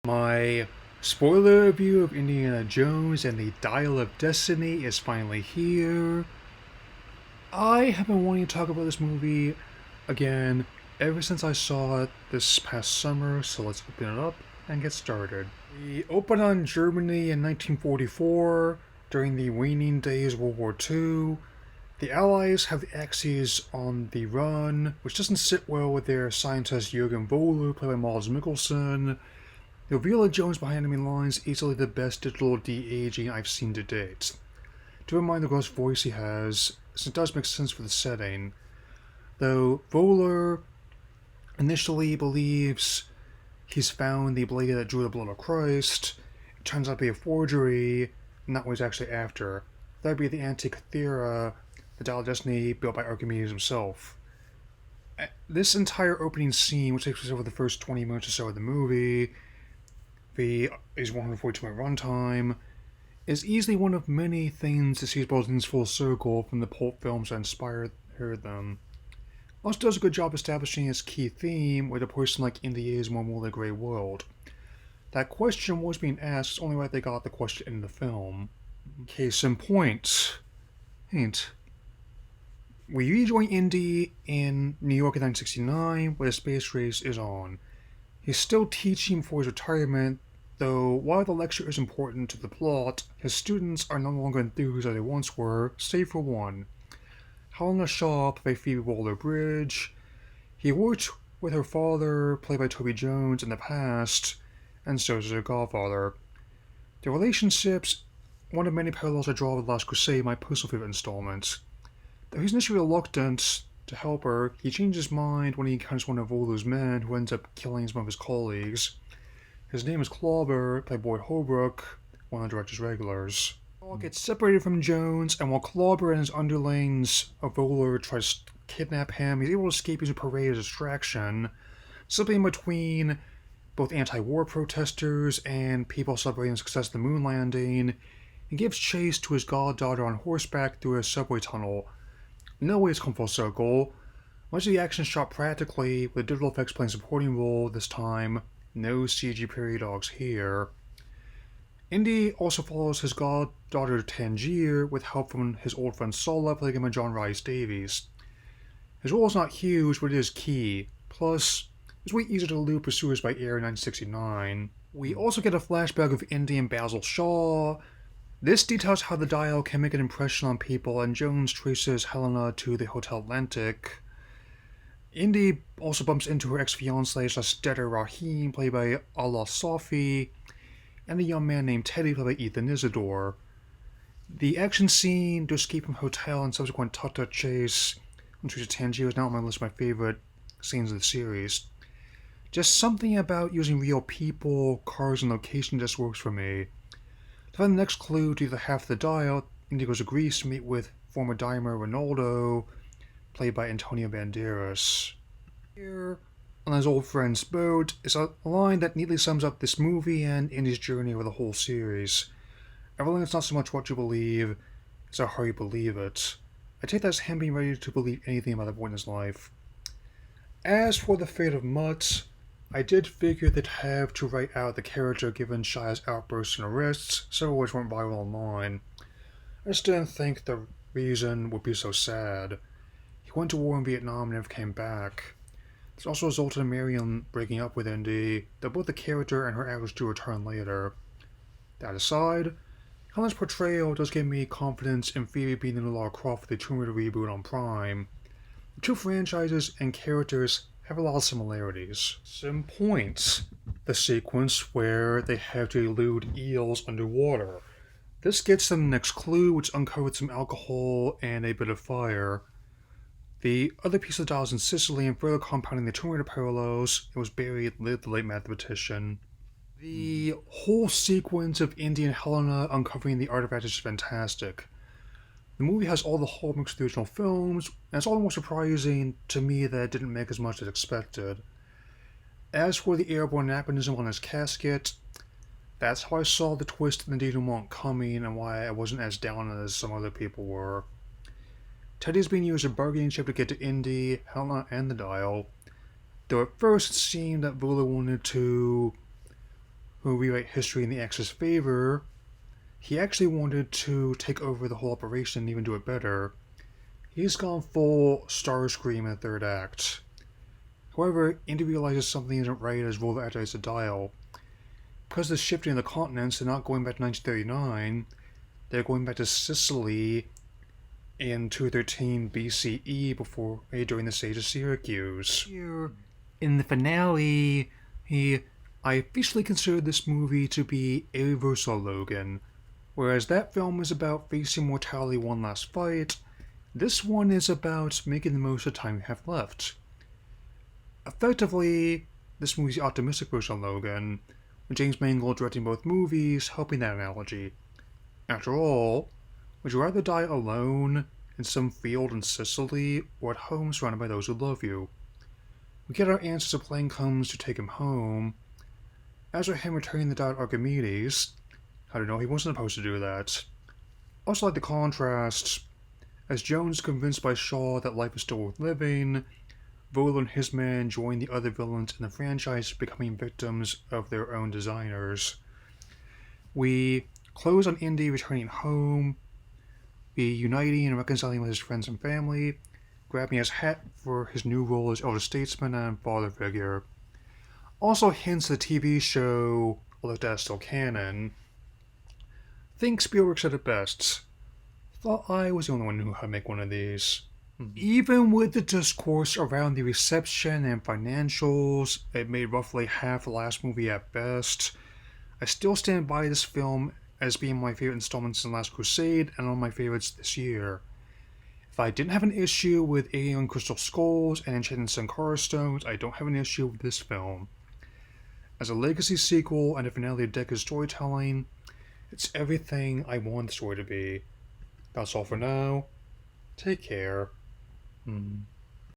My spoiler review of Indiana Jones and the Dial of Destiny is finally here. I have been wanting to talk about this movie again ever since I saw it this past summer, so let's open it up and get started. We open on Germany in 1944 during the waning days of World War II. The Allies have the Axis on the run, which doesn't sit well with their scientist Jürgen Voller, played by Mads Mikkelsen. The reveal of Jones behind enemy lines is easily the best digital de-aging I've seen to date. To remind the gross voice he has, since it does make sense for the setting. Though Voller initially believes he's found the blade that drew the blood of Christ, it turns out to be a forgery, and that was actually after. That would be the Antikythera, the Dial of Destiny built by Archimedes himself. This entire opening scene, which takes place over the first 20 minutes or so of the movie, is 142-minute runtime, is easily one of many things that sees both things full circle from the pulp films that inspired them. Also does a good job establishing its key theme with a person like Indy is more morally grey world. That question was being asked, it's only right they got the question in the film. Case in point. Hint. We rejoin Indy in New York in 1969, where the space race is on. He's still teaching for his retirement, though while the lecture is important to the plot, his students are no longer enthused as they once were, save for one. Helena Shaw, played by Phoebe Waller-Bridge. He worked with her father, played by Toby Jones, in the past, and so does her godfather. Their relationship's one of many parallels I draw with The Last Crusade, my personal favorite installment. Though he's initially reluctant to help her, he changes his mind when he encounters one of Voller's men who ends up killing some of his colleagues. His name is Klauber, played by Boyd Holbrook, one of the director's regulars. Paul gets separated from Jones, and while Klauber and his underlings of Voller try to kidnap him, he's able to escape using parade as a distraction, slipping in between both anti-war protesters and people celebrating the success of the moon landing, and gives chase to his goddaughter on horseback through a subway tunnel. No way it's come full circle. Much of the action is shot practically, with digital effects playing a supporting role this time. No CG period dogs here. Indy also follows his goddaughter Tangier with help from his old friend Sola, played by John Rhys Davies. His role is not huge, but it is key. Plus, it's way easier to elude pursuers by air in 1969. We also get a flashback of Indy and Basil Shaw. This details how the dial can make an impression on people, and Jones traces Helena to the Hotel Atlantic. Indy also bumps into her ex-fiancé Steder Rahim, played by Allah Safi, and a young man named Teddy, played by Ethan Isidore. The action scene to escape from hotel and subsequent tut-tut chase on Teresa Tangier is now on my list of my favorite scenes of the series. Just something about using real people, cars, and location just works for me. To find the next clue to the half of the dial, Indy goes to Greece to meet with former dimer Ronaldo, played by Antonio Banderas. Here, on his old friend's boat, is a line that neatly sums up this movie and Indy's journey over the whole series. I really think it's not so much what you believe, it's how you believe it. I take that as him being ready to believe anything about that point in his life. As for the fate of Mutt, I did figure they'd have to write out the character given Shia's outbursts and arrests, several which went viral online. I just didn't think the reason would be so sad. He went to war in Vietnam and never came back. This also resulted in Marion breaking up with Indy, though both the character and her actors do return later. That aside, Helen's portrayal does give me confidence in Phoebe being the new Lara Croft for the Tomb Raider reboot on Prime. The two franchises and characters have a lot of similarities. Some points. The sequence where they have to elude eels underwater. This gets them the next clue, which uncovered some alcohol and a bit of fire. The other piece of the dial is in Sicily, and further compounding the Tomb Raider parallels, it was buried with the late mathematician. The whole sequence of Indy and Helena uncovering the artifact is fantastic. The movie has all the hallmarks of the original films, and it's all the more surprising to me that it didn't make as much as expected. As for the airborne anachronism on his casket, that's how I saw the twist in the denouement coming and why I wasn't as down as some other people were. Teddy's being used as a bargaining chip to get to Indy, Helena, and the dial, though at first it seemed that Voller wanted to who rewrite history in the Axis' favor, he actually wanted to take over the whole operation and even do it better. He's gone full Starscream in the third act. However, Indy realizes something isn't right as Voller activates the dial. Because they're shifting the continents, they're not going back to 1939, they're going back to Sicily in 213 BCE during the siege of Syracuse. Here, in the finale, I officially consider this movie to be a reversal of Logan. Whereas that film is about facing mortality one last fight, this one is about making the most of the time you have left. Effectively, this movie's the optimistic version of Logan, with James Mangold directing both movies, helping that analogy. After all, would you rather die alone in some field in Sicily, or at home surrounded by those who love you? We get our answer as a plane comes to take him home. As for him returning the dial to Archimedes, I don't know, he wasn't supposed to do that. Also like the contrast, as Jones is convinced by Shaw that life is still worth living, Voller and his men join the other villains in the franchise, becoming victims of their own designers. We close on Indy returning home, reuniting and reconciling with his friends and family, grabbing his hat for his new role as elder statesman and father figure. Also hints the TV show, although that's still canon. Think Spielberg said it best. Thought I was the only one who knew how to make one of these. Even with the discourse around the reception and financials, it made roughly half the last movie at best. I still stand by this film as being my favorite installments in Last Crusade and one of my favorites this year. If I didn't have an issue with Alien Crystal Skulls and Enchanted Sankara Stones, I don't have an issue with this film. As a legacy sequel and a finale of Decca's storytelling, it's everything I want the story to be. That's all for now. Take care.